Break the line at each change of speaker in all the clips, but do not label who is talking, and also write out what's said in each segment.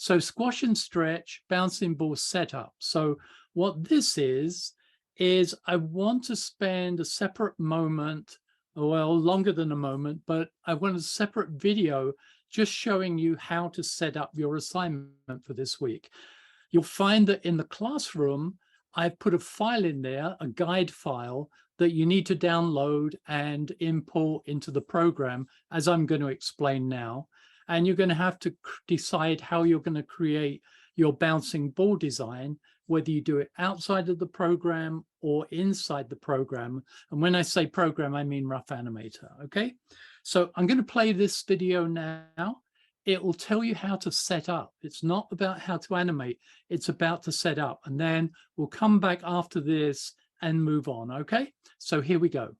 So squash and stretch, bouncing ball setup. So what this is I want to spend a separate moment, well, longer than a moment, but I want a separate video just showing you how to set up your assignment for this week. You'll find that in the classroom, I've put a file in there, a guide file that you need to download and import into the program, as I'm going to explain now. And you're going to have to decide how you're going to create your bouncing ball design, whether you do it outside of the program or inside the program. And when I say program, I mean Rough Animator, okay? So I'm going to play this video now. It will tell you how to set up. It's not about how to animate, it's about to set up. And then we'll come back after this and move on, okay? So here we go.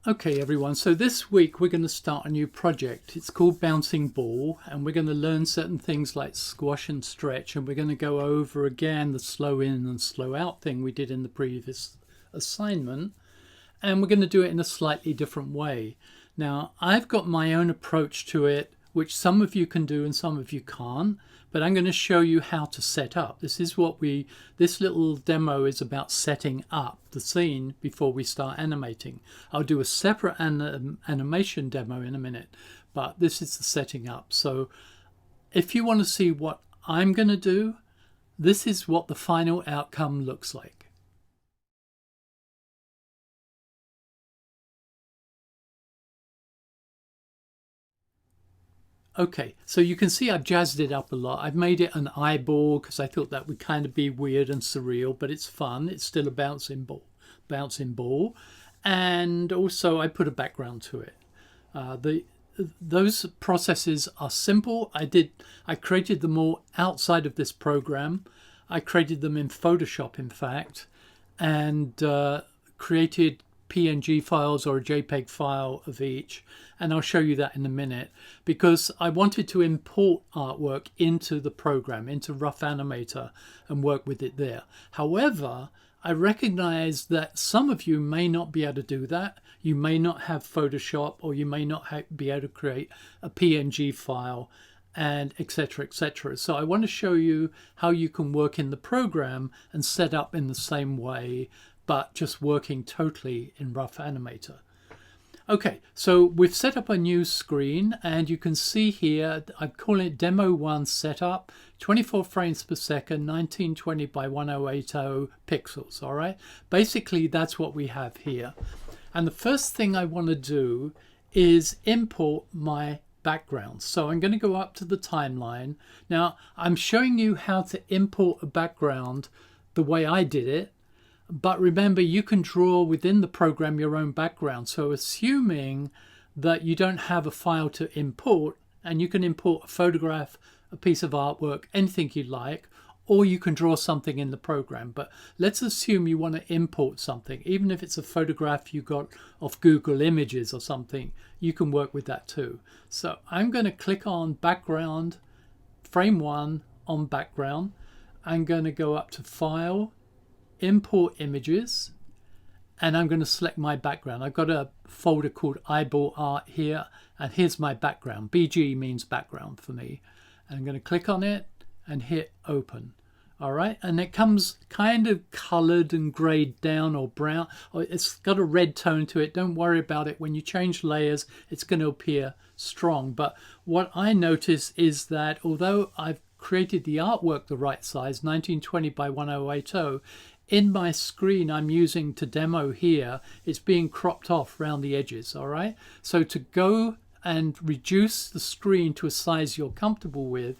Okay, everyone, so this week we're going to start a new project. It's called Bouncing Ball, and we're going to learn certain things like squash and stretch, and we're going to go over again the slow in and slow out thing we did in the previous assignment, and we're going to do it in a slightly different way. Now, I've got my own approach to it, which some of you can do and some of you can't, but I'm going to show you how to set up. This little demo is about setting up the scene before we start animating. I'll do a separate animation demo in a minute, but this is the setting up. So if you want to see what I'm going to do, this is what the final outcome looks like. Okay, so you can see I've jazzed it up a lot. I've made it an eyeball because I thought that would kind of be weird and surreal, but it's fun. It's still a bouncing ball. And also I put a background to it. Those processes are simple. I created them all outside of this program. I created them in Photoshop, in fact, and created PNG files or a JPEG file of each, and I'll show you that in a minute, because I wanted to import artwork into the program, into Rough Animator, and work with it there. However, I recognize that some of you may not be able to do that. You may not have Photoshop, or you may not be able to create a PNG file, and etc, etc. So I want to show you how you can work in the program and set up in the same way, but just working totally in Rough Animator. Okay, so we've set up a new screen, and you can see here, I'm calling it Demo 1 Setup, 24 frames per second, 1920 by 1080 pixels, all right? Basically, that's what we have here. And the first thing I want to do is import my background. So I'm going to go up to the timeline. Now, I'm showing you how to import a background the way I did it. But remember, you can draw within the program your own background. So assuming that you don't have a file to import, and you can import a photograph, a piece of artwork, anything you like, or you can draw something in the program. But let's assume you want to import something. Even if it's a photograph you got off Google Images or something, you can work with that too. So I'm going to click on background, frame 1 on background. I'm going to go up to File, Import Images, and I'm going to select my background. I've got a folder called Eyeball Art here, and here's my background. BG means background for me. And I'm going to click on it and hit open. All right, and it comes kind of colored and grayed down or brown, or it's got a red tone to it. Don't worry about it. When you change layers, it's going to appear strong. But what I notice is that although I've created the artwork the right size, 1920 by 1080, in my screen I'm using to demo here, it's being cropped off around the edges, all right? So to go and reduce the screen to a size you're comfortable with,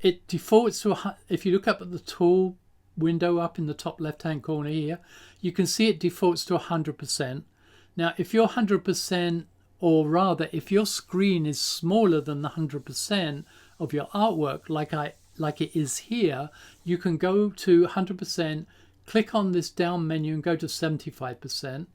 it defaults to, if you look up at the tool window up in the top left-hand corner here, you can see it defaults to 100%. Now, if you're 100%, or rather, if your screen is smaller than the 100% of your artwork, like it is here, you can go to 100%, click on this down menu and go to 75%.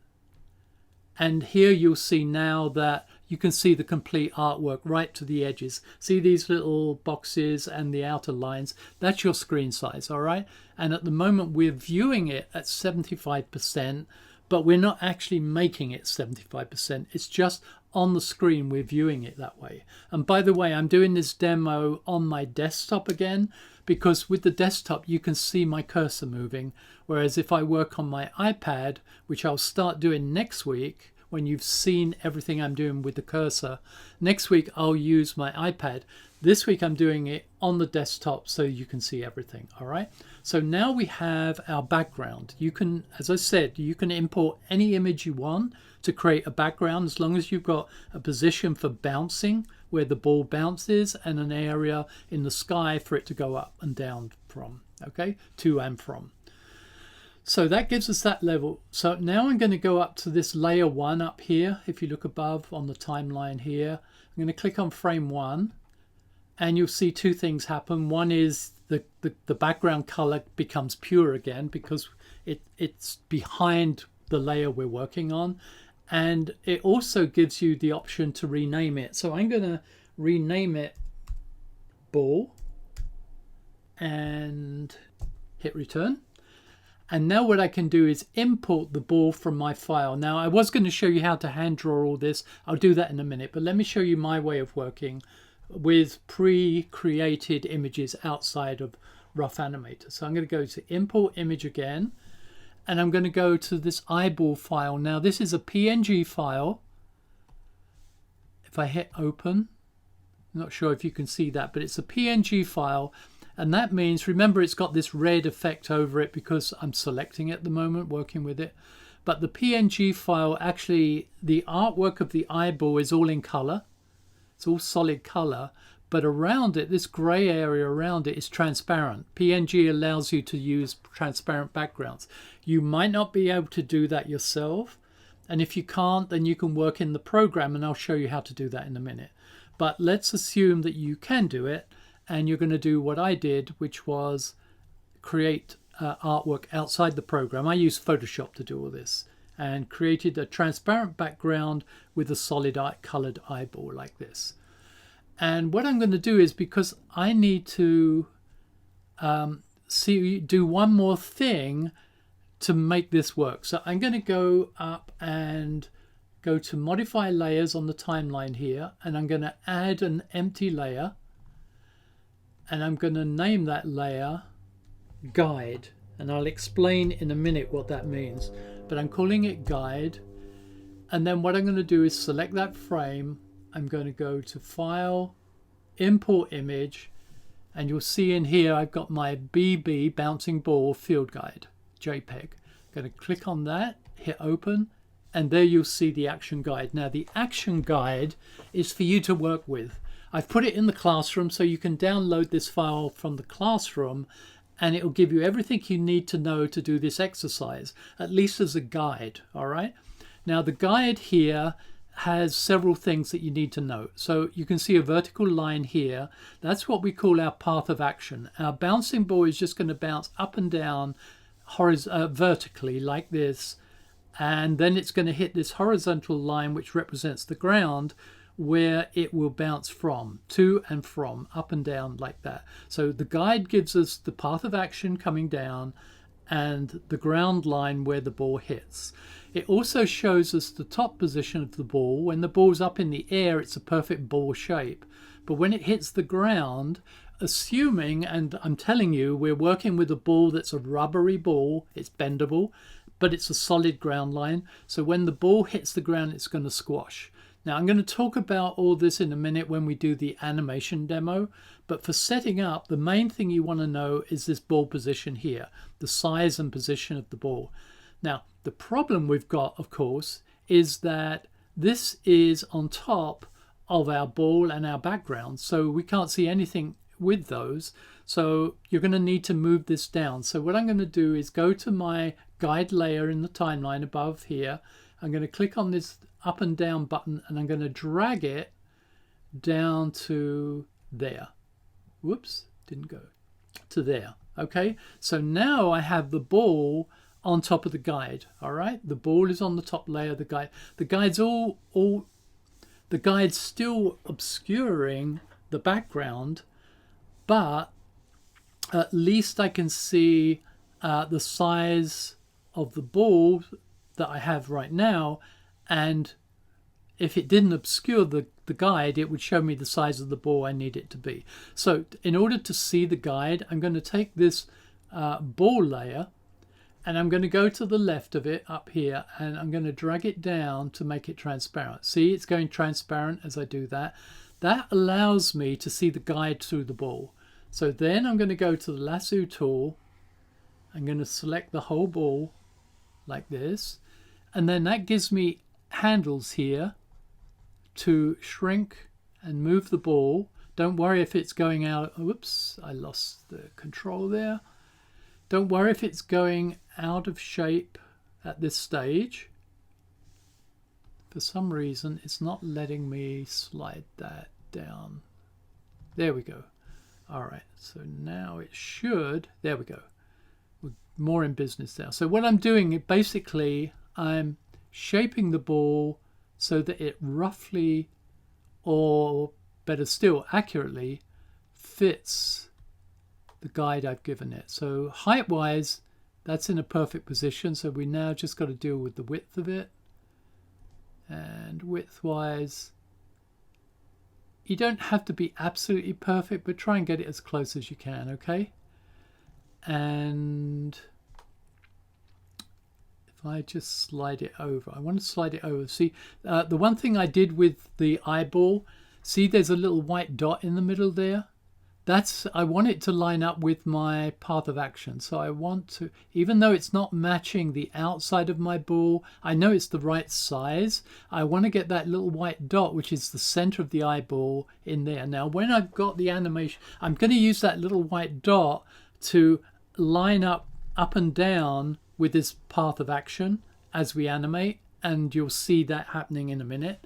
And here you'll see now that you can see the complete artwork right to the edges. See these little boxes and the outer lines? That's your screen size, all right? And at the moment we're viewing it at 75%, but we're not actually making it 75%. It's just on the screen, we're viewing it that way. And by the way, I'm doing this demo on my desktop again, because with the desktop you can see my cursor moving, whereas if I work on my iPad, which I'll start doing next week, when you've seen everything I'm doing with the cursor, next week I'll use my iPad. This week I'm doing it on the desktop so you can see everything. All right, so now we have our background. You can, as I said, you can import any image you want to create a background, as long as you've got a position for bouncing where the ball bounces and an area in the sky for it to go up and down from, okay, to and from. So that gives us that level. So now I'm going to go up to this layer 1 up here. If you look above on the timeline here, I'm going to click on frame 1, and you'll see two things happen. One is the background color becomes pure again because it's behind the layer we're working on. And it also gives you the option to rename it. So I'm going to rename it ball and hit return. And now what I can do is import the ball from my file. Now I was going to show you how to hand draw all this. I'll do that in a minute, but let me show you my way of working with pre-created images outside of Rough Animator. So I'm going to go to import image again, and I'm going to go to this eyeball file. Now this is a PNG file. If I hit open, I'm not sure if you can see that, but it's a PNG file. And that means, remember, it's got this red effect over it because I'm selecting it at the moment, working with it. But the PNG file, actually, the artwork of the eyeball is all in color. It's all solid color. But around it, this gray area around it is transparent. PNG allows you to use transparent backgrounds. You might not be able to do that yourself. And if you can't, then you can work in the program, and I'll show you how to do that in a minute. But let's assume that you can do it. And you're going to do what I did, which was create artwork outside the program. I used Photoshop to do all this and created a transparent background with a solid colored eyeball like this. And what I'm going to do is, because I need to do one more thing to make this work. So I'm going to go up and go to modify layers on the timeline here, and I'm going to add an empty layer. And I'm going to name that layer guide, and I'll explain in a minute what that means, but I'm calling it guide. And then what I'm going to do is select that frame. I'm going to go to file, import image, and you'll see in here I've got my BB bouncing ball field guide JPEG. I'm going to click on that, hit open, and there you'll see the action guide. Now the action guide is for you to work with. I've put it in the classroom, so you can download this file from the classroom, and it will give you everything you need to know to do this exercise, at least as a guide. All right. Now the guide here has several things that you need to know. So you can see a vertical line here. That's what we call our path of action. Our bouncing ball is just going to bounce up and down vertically like this, and then it's going to hit this horizontal line which represents the ground, where it will bounce from, to and from, up and down like that. So the guide gives us the path of action coming down and the ground line where the ball hits. It also shows us the top position of the ball. When the ball's up in the air, it's a perfect ball shape. But when it hits the ground, assuming, and I'm telling you, we're working with a ball that's a rubbery ball, it's bendable, but it's a solid ground line. So when the ball hits the ground, it's going to squash. Now I'm going to talk about all this in a minute when we do the animation demo, but for setting up, the main thing you want to know is this ball position here, the size and position of the ball. Now the problem we've got, of course, is that this is on top of our ball and our background, so we can't see anything with those. So you're going to need to move this down. So what I'm going to do is go to my guide layer in the timeline above here. I'm going to click on this up and down button, and I'm going to drag it down to there. Whoops, didn't go to there. Okay, so now I have the ball on top of the guide. All right, the ball is on the top layer of the guide. The guide's the guide's still obscuring the background, but at least I can see the size of the ball that I have right now, and if it didn't obscure the guide, it would show me the size of the ball I need it to be. So in order to see the guide, I'm going to take this ball layer, and I'm going to go to the left of it up here, and I'm going to drag it down to make it transparent. See, it's going transparent as I do that. That allows me to see the guide through the ball. So then I'm going to go to the lasso tool. I'm going to select the whole ball like this, and then that gives me handles here to shrink and move the ball. Don't worry if it's going out. Whoops, I lost the control there. Don't worry if it's going out of shape at this stage. For some reason, it's not letting me slide that down. There we go. All right, so now it should. There we go. We're more in business now. So what I'm doing, basically, I'm shaping the ball so that it roughly, or better still, accurately fits the guide I've given it. So height-wise, that's in a perfect position. So we now just got to deal with the width of it. And width-wise, you don't have to be absolutely perfect, but try and get it as close as you can, okay? And if I just slide it over, I want to slide it over. See, the one thing I did with the eyeball, see there's a little white dot in the middle there? I want it to line up with my path of action. So I want to, even though it's not matching the outside of my ball, I know it's the right size. I want to get that little white dot, which is the center of the eyeball, in there. Now, when I've got the animation, I'm going to use that little white dot to line up and down with this path of action as we animate, and you'll see that happening in a minute.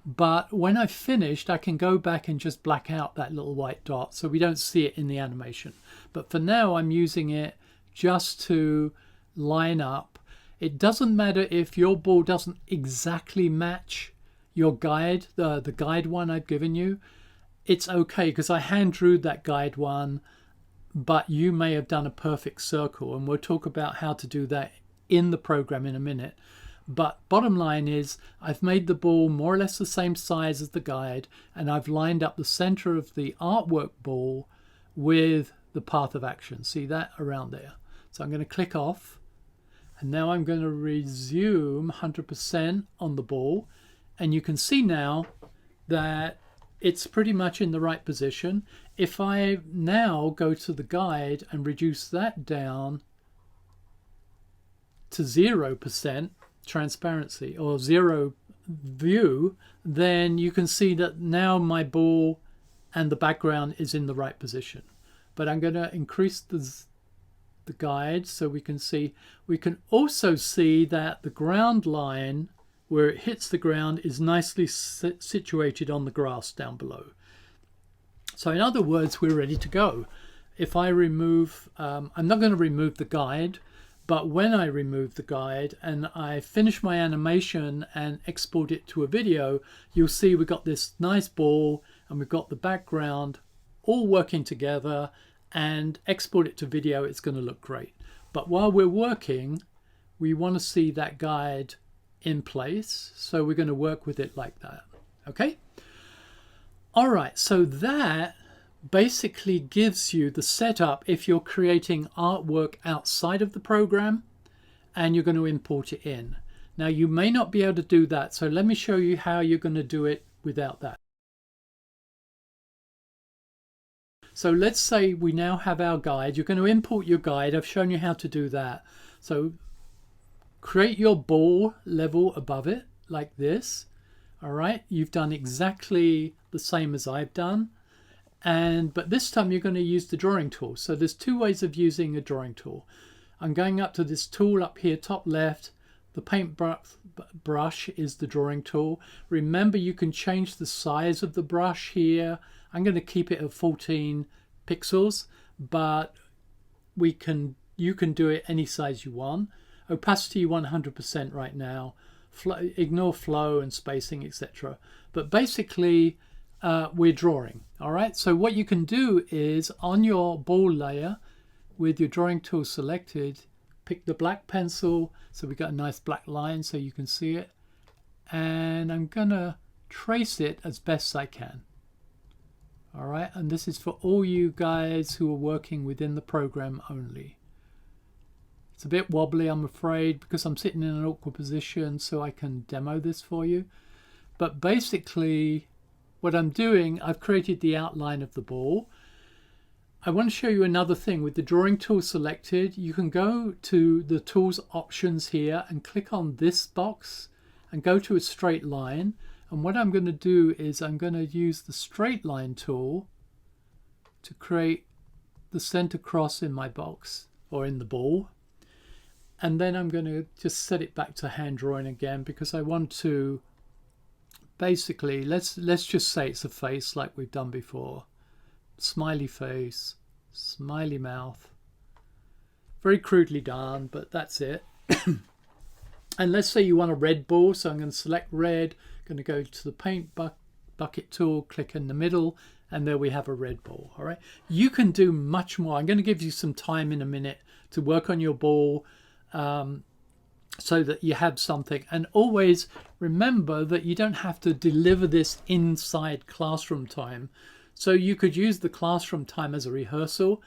But when I've finished, I can go back and just black out that little white dot so we don't see it in the animation. But for now, I'm using it just to line up. It doesn't matter if your ball doesn't exactly match your guide, the guide one I've given you. It's okay, because I hand drew that guide one, but you may have done a perfect circle, and we'll talk about how to do that in the program in a minute. But bottom line is, I've made the ball more or less the same size as the guide, and I've lined up the center of the artwork ball with the path of action. See that around there? So I'm going to click off, and now I'm going to resume 100% on the ball, and you can see now that it's pretty much in the right position. If I now go to the guide and reduce that down to 0% transparency or 0 view, then you can see that now my ball and the background is in the right position. But I'm going to increase the guide so we can see. We can also see that the ground line where it hits the ground is nicely situated on the grass down below. So in other words, we're ready to go. If I remove, I'm not going to remove the guide, but when I remove the guide and I finish my animation and export it to a video, you'll see we've got this nice ball and we've got the background all working together, and export it to video, it's going to look great. But while we're working, we want to see that guide in place, so we're going to work with it like that. Okay? All right, so that basically gives you the setup if you're creating artwork outside of the program and you're going to import it in. Now, you may not be able to do that, so let me show you how you're going to do it without that. So let's say we now have our guide. You're going to import your guide. I've shown you how to do that. So create your ball level above it like this. All right, you've done exactly the same as I've done. But this time you're going to use the drawing tool. So there's two ways of using a drawing tool. I'm going up to this tool up here, top left. The paint brush is the drawing tool. Remember, you can change the size of the brush here. I'm going to keep it at 14 pixels, but you can do it any size you want. Opacity 100% right now. Ignore flow and spacing, etc. But basically, we're drawing. All right, so what you can do is on your ball layer with your drawing tool selected, pick the black pencil, so we got a nice black line so you can see it, and I'm gonna trace it as best I can. All right, and this is for all you guys who are working within the program only. It's a bit wobbly, I'm afraid, because I'm sitting in an awkward position, so I can demo this for you. But basically, what I'm doing, I've created the outline of the ball. I want to show you another thing. With the drawing tool selected, you can go to the tools options here and click on this box and go to a straight line. And what I'm going to do is I'm going to use the straight line tool to create the center cross in my box or in the ball. And then I'm going to just set it back to hand drawing again, because I want to basically, let's just say it's a face like we've done before. Smiley face, smiley mouth. Very crudely done, but that's it. And let's say you want a red ball, so I'm going to select red, going to go to the paint bucket tool, click in the middle, and there we have a red ball. All right, you can do much more. I'm going to give you some time in a minute to work on your ball, so that you have something. And always remember that you don't have to deliver this inside classroom time. So you could use the classroom time as a rehearsal,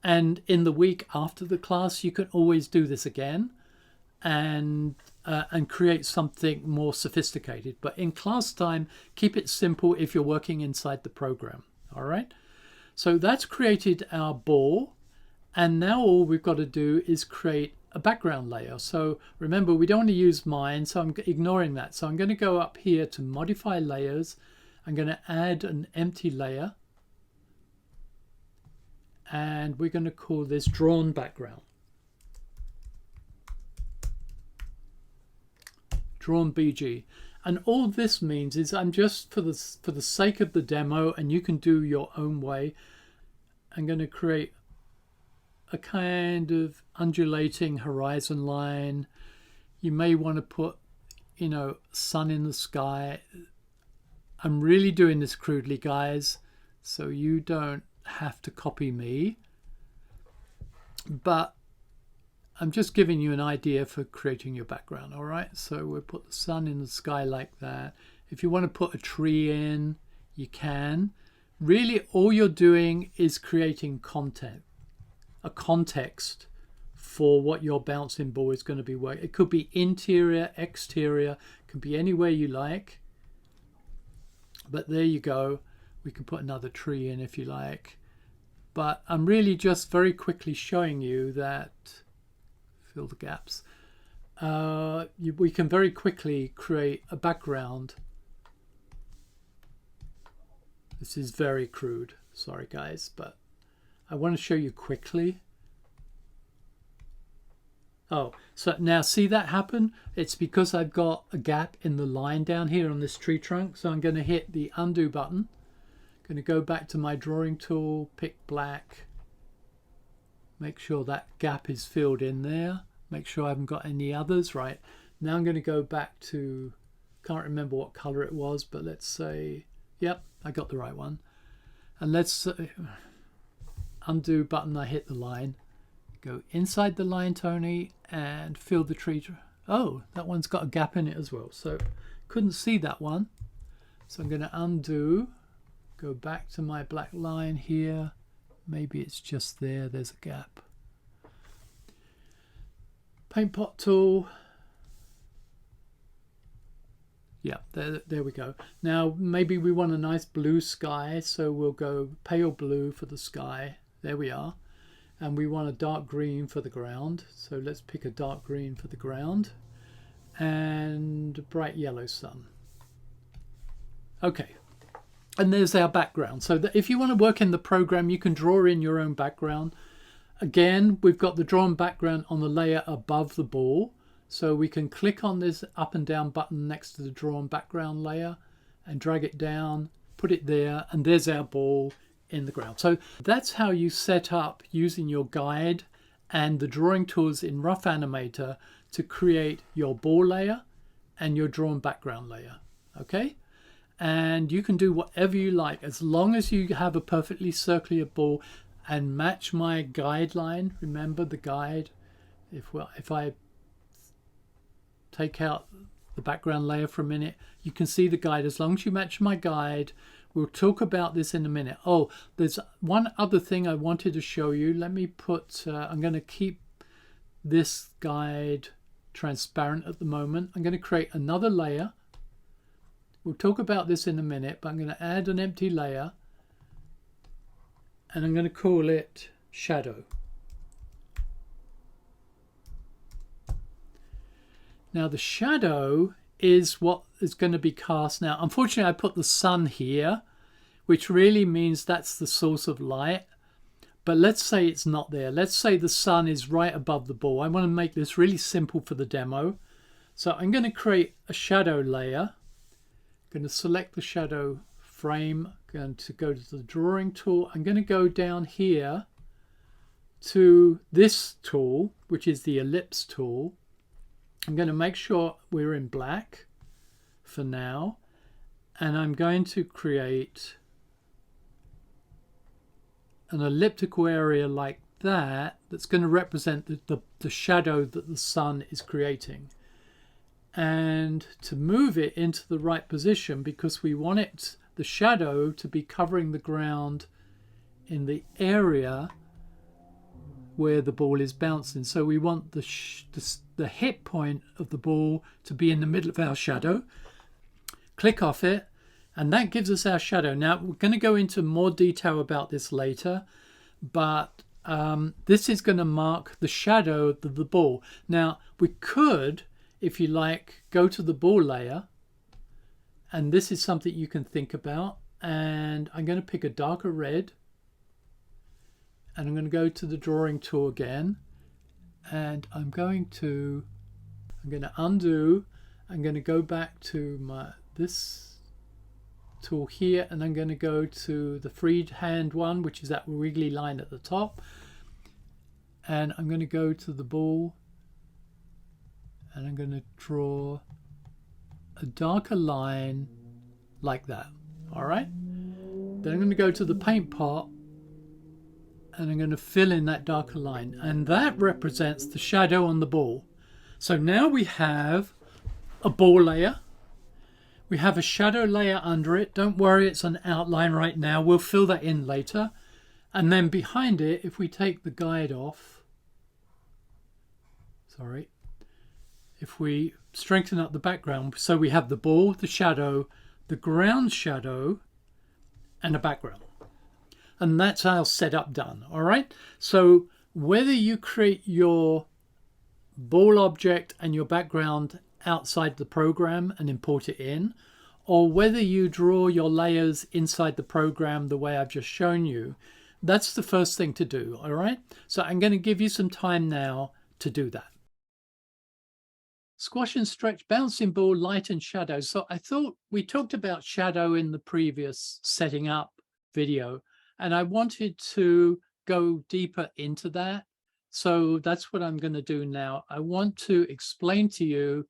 and in the week after the class you can always do this again and create something more sophisticated. But in class time, keep it simple if you're working inside the program. All right, so that's created our ball, and now all we've got to do is create a background layer. So remember, we don't want to use mine, so I'm ignoring that. So I'm going to go up here to modify layers. I'm going to add an empty layer, and we're going to call this drawn background. Drawn BG. And all this means is I'm just, for the sake of the demo, and you can do your own way, I'm going to create a kind of undulating horizon line. You may want to put, you know, sun in the sky. I'm really doing this crudely, guys, so you don't have to copy me, but I'm just giving you an idea for creating your background. All right, so we'll put the sun in the sky like that. If you want to put a tree in, you can. Really, all you're doing is creating content, a context for what your bouncing ball is going to be working. It could be interior, exterior, could be anywhere you like. But there you go. We can put another tree in if you like. But I'm really just very quickly showing you that, fill the gaps. We can very quickly create a background. This is very crude. Sorry guys, but I want to show you quickly. Oh, so now see that happen? It's because I've got a gap in the line down here on this tree trunk. So I'm going to hit the undo button. Going to go back to my drawing tool, pick black. Make sure that gap is filled in there. Make sure I haven't got any others. Right, now I'm going to go back to, can't remember what color it was, but let's say, yep, I got the right one. And let's undo button, I hit the line. Go inside the line, Tony, and fill the tree. Oh, that one's got a gap in it as well. So couldn't see that one. So I'm going to undo, go back to my black line here. Maybe it's just there, there's a gap. Paint pot tool. Yeah, there we go. Now maybe we want a nice blue sky, so we'll go pale blue for the sky. There we are. And we want a dark green for the ground, so let's pick a dark green for the ground, and a bright yellow sun. Okay, and there's our background. So that if you want to work in the program, you can draw in your own background. Again, we've got the drawn background on the layer above the ball, so we can click on this up and down button next to the drawn background layer and drag it down, put it there, and there's our ball in the ground. So that's how you set up using your guide and the drawing tools in Rough Animator to create your ball layer and your drawn background layer. Okay, and you can do whatever you like as long as you have a perfectly circular ball and match my guideline. Remember the guide. If I take out the background layer for a minute. You can see the guide. As long as you match my guide, we'll talk about this in a minute. Oh, there's one other thing I wanted to show you. Let me put, I'm going to keep this guide transparent at the moment. I'm going to create another layer. We'll talk about this in a minute, but I'm going to add an empty layer and I'm going to call it shadow. Now the shadow is what is going to be cast. Now unfortunately I put the sun here, which really means that's the source of light. But let's say it's not there. Let's say the sun is right above the ball. I want to make this really simple for the demo. So I'm going to create a shadow layer. I'm going to select the shadow frame. I'm going to go to the drawing tool. I'm going to go down here to this tool, which is the ellipse tool. I'm going to make sure we're in black for now. And I'm going to create an elliptical area like that that's going to represent the shadow that the sun is creating. And to move it into the right position, because we want it, the shadow, to be covering the ground in the area where the ball is bouncing. So we want the hit point of the ball to be in the middle of our shadow. Click off it, and that gives us our shadow. Now we're going to go into more detail about this later, but this is going to mark the shadow of the ball. Now we could, if you like, go to the ball layer, and this is something you can think about. And I'm going to pick a darker red, and I'm going to go to the drawing tool again, and I'm going to undo. I'm going to go back to this tool here, and I'm going to go to the freehand one, which is that wiggly line at the top, and I'm going to go to the ball, and I'm going to draw a darker line like that. All right, then I'm going to go to the paint pot, and I'm going to fill in that darker line, and that represents the shadow on the ball. So now we have a ball layer. We have a shadow layer under it. Don't worry, it's an outline right now. We'll fill that in later. And then behind it, if we take the guide off, sorry, if we strengthen up the background, so we have the ball, the shadow, the ground shadow, and a background. And that's our setup done. All right. So whether you create your ball object and your background outside the program and import it in, or whether you draw your layers inside the program the way I've just shown you, that's the first thing to do. All right. So I'm going to give you some time now to do that. Squash and stretch, bouncing ball, light and shadow. So I thought we talked about shadow in the previous setting up video, and I wanted to go deeper into that. So that's what I'm going to do now. I want to explain to you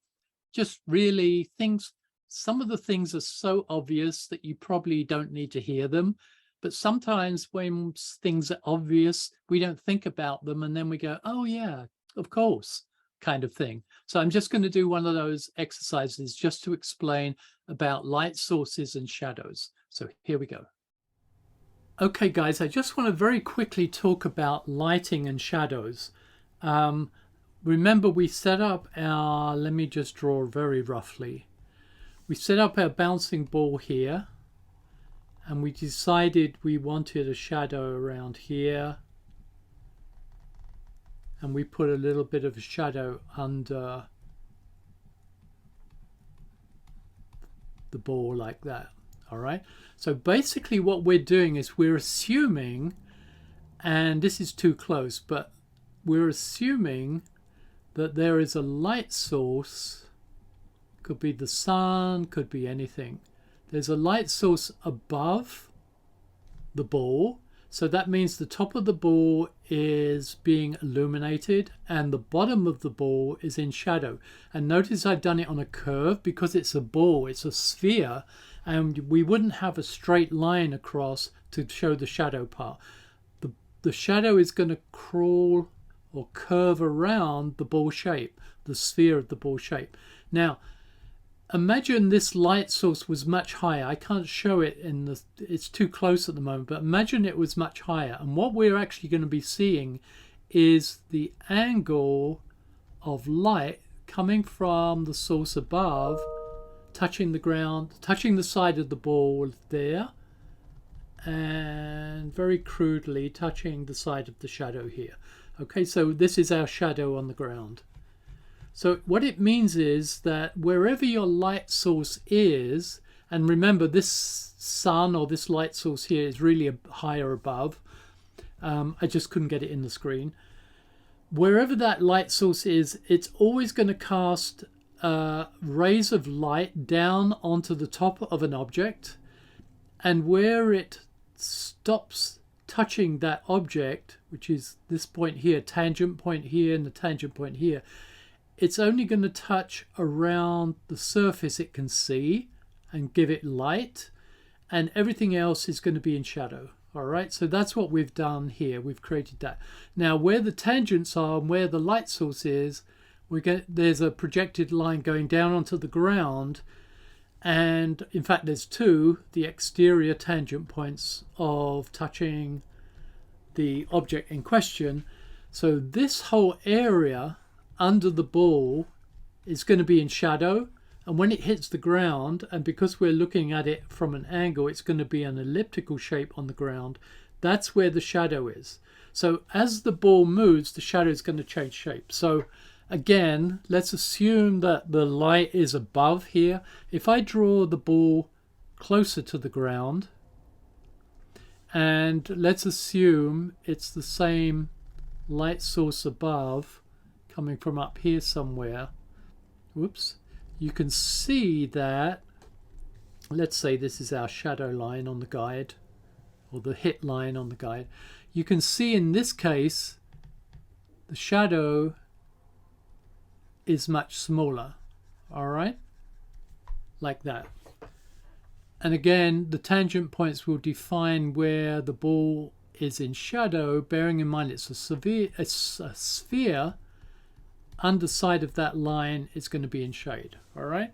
just really things. Some of the things are so obvious that you probably don't need to hear them. But sometimes when things are obvious, we don't think about them, and then we go, oh yeah, of course, kind of thing. So I'm just going to do one of those exercises just to explain about light sources and shadows. So here we go. Okay, guys, I just want to very quickly talk about lighting and shadows. Remember, we set up our, let me just draw very roughly. We set up our bouncing ball here, and we decided we wanted a shadow around here, and we put a little bit of a shadow under the ball like that. All right. So basically what we're doing is we're assuming, and this is too close, but we're assuming that there is a light source. Could be the sun, could be anything. There's a light source above the ball. So that means the top of the ball is being illuminated and the bottom of the ball is in shadow. And notice I've done it on a curve because it's a ball, it's a sphere, and we wouldn't have a straight line across to show the shadow part. The shadow is going to crawl or curve around the ball shape, the sphere of the ball shape. Now, imagine this light source was much higher. I can't show it in the, it's too close at the moment, but imagine it was much higher. And what we're actually going to be seeing is the angle of light coming from the source above, touching the ground, touching the side of the ball there, and very crudely touching the side of the shadow here. Okay, so this is our shadow on the ground. So what it means is that wherever your light source is, and remember this sun or this light source here is really higher above. I just couldn't get it in the screen. Wherever that light source is, it's always going to cast rays of light down onto the top of an object, and where it stops touching that object, which is this point here, tangent point here and the tangent point here, it's only going to touch around the surface it can see and give it light, and everything else is going to be in shadow. All right, so that's what we've done here. We've created that. Now, where the tangents are and where the light source is, there's a projected line going down onto the ground, and in fact, there's two, the exterior tangent points of touching the object in question. So this whole area under the ball is going to be in shadow, and when it hits the ground, and because we're looking at it from an angle, it's going to be an elliptical shape on the ground. That's where the shadow is. So as the ball moves, the shadow is going to change shape. So again, let's assume that the light is above here. If I draw the ball closer to the ground, and let's assume it's the same light source above coming from up here somewhere. Whoops. You can see that, let's say this is our shadow line on the guide, or the hit line on the guide. You can see in this case, the shadow is much smaller, all right? Like that. And again, the tangent points will define where the ball is in shadow, bearing in mind it's a sphere. Underside of that line is going to be in shade. All right.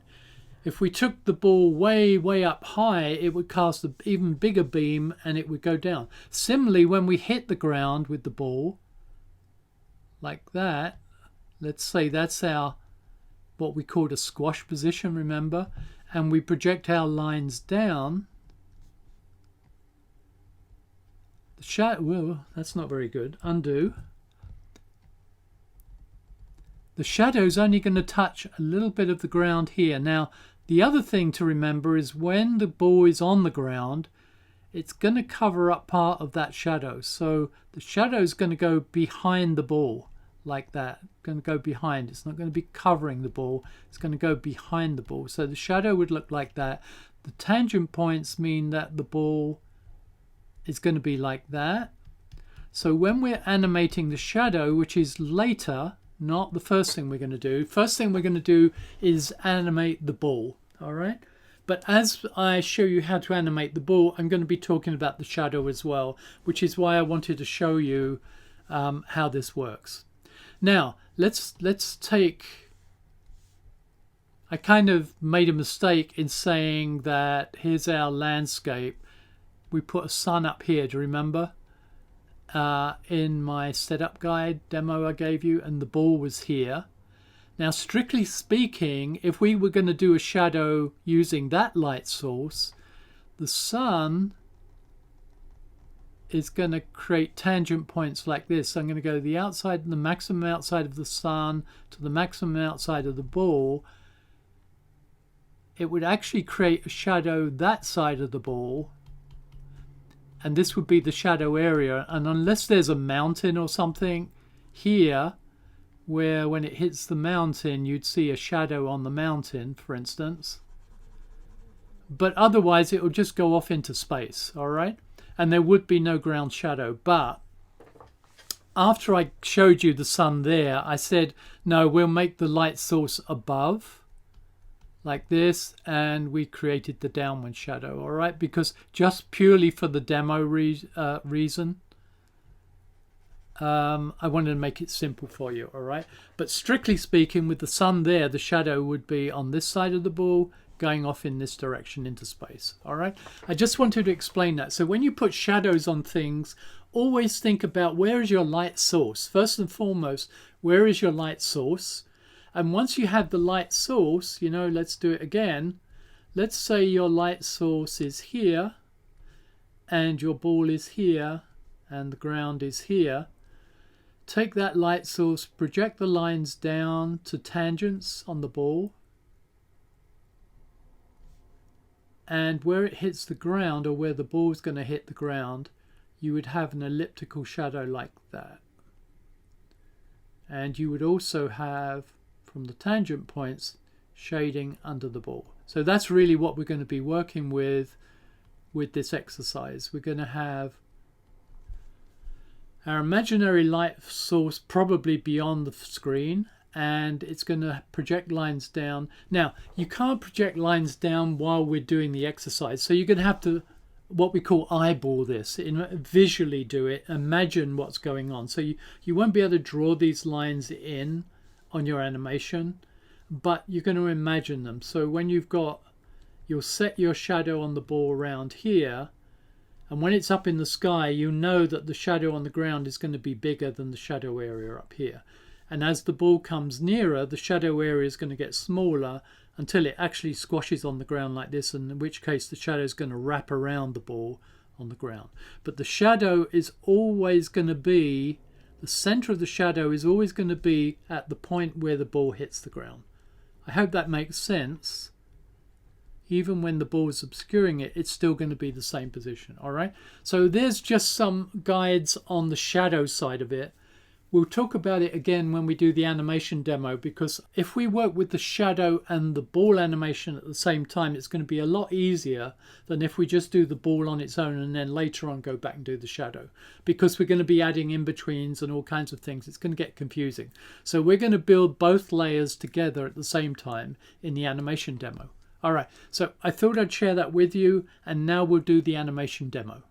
If we took the ball way up high, it would cast an even bigger beam and it would go down. Similarly, when we hit the ground with the ball like that, let's say that's our what we called a squash position, remember, and we project our lines down, the shadow, well, that's not very good. Undo. The shadow's only going to touch a little bit of the ground here. Now, the other thing to remember is when the ball is on the ground, it's going to cover up part of that shadow. So the shadow is going to go behind the ball like that. Going to go behind. It's not going to be covering the ball. It's going to go behind the ball. So the shadow would look like that. The tangent points mean that the ball is going to be like that. So when we're animating the shadow, which is later, not the first thing we're going to do. First thing we're going to do is animate the ball, all right? But as I show you how to animate the ball, I'm going to be talking about the shadow as well, which is why I wanted to show you how this works. Now, let's take... I kind of made a mistake in saying that here's our landscape. We put a sun up here, do you remember? In my setup guide demo I gave you, and the ball was here. Now, strictly speaking, if we were going to do a shadow using that light source, the sun is going to create tangent points like this. So I'm going to go to the outside, the maximum outside of the sun to the maximum outside of the ball. It would actually create a shadow that side of the ball, and this would be the shadow area. And unless there's a mountain or something here where when it hits the mountain you'd see a shadow on the mountain, for instance, but otherwise it would just go off into space, all right? And there would be no ground shadow. But after I showed you the sun there, I said no, we'll make the light source above like this, and we created the downward shadow, all right? Because just purely for the demo reason, I wanted to make it simple for you, all right? But strictly speaking, with the sun there, the shadow would be on this side of the ball, going off in this direction into space, all right? I just wanted to explain that. So when you put shadows on things, always think about where is your light source. First and foremost, where is your light source? And once you have the light source, you know, let's do it again. Let's say your light source is here, and your ball is here, and the ground is here. Take that light source, project the lines down to tangents on the ball, and where it hits the ground, or where the ball is going to hit the ground, you would have an elliptical shadow like that. And you would also have, from the tangent points, shading under the ball. So that's really what we're going to be working with this exercise. We're going to have our imaginary light source probably beyond the screen, and it's going to project lines down. Now, you can't project lines down while we're doing the exercise, so you're going to have to, what we call, eyeball this, visually do it, imagine what's going on. So you won't be able to draw these lines in on your animation, but you're going to imagine them. So when you'll set your shadow on the ball around here, and when it's up in the sky, you know that the shadow on the ground is going to be bigger than the shadow area up here. And as the ball comes nearer, the shadow area is going to get smaller until it actually squashes on the ground like this, and in which case the shadow is going to wrap around the ball on the ground. But the shadow is always going to be, the center of the shadow is always going to be at the point where the ball hits the ground. I hope that makes sense. Even when the ball is obscuring it, it's still going to be the same position, all right? So there's just some guides on the shadow side of it. We'll talk about it again when we do the animation demo, because if we work with the shadow and the ball animation at the same time, it's going to be a lot easier than if we just do the ball on its own and then later on go back and do the shadow, because we're going to be adding in-betweens and all kinds of things. It's going to get confusing. So we're going to build both layers together at the same time in the animation demo. All right, so I thought I'd share that with you, and now we'll do the animation demo.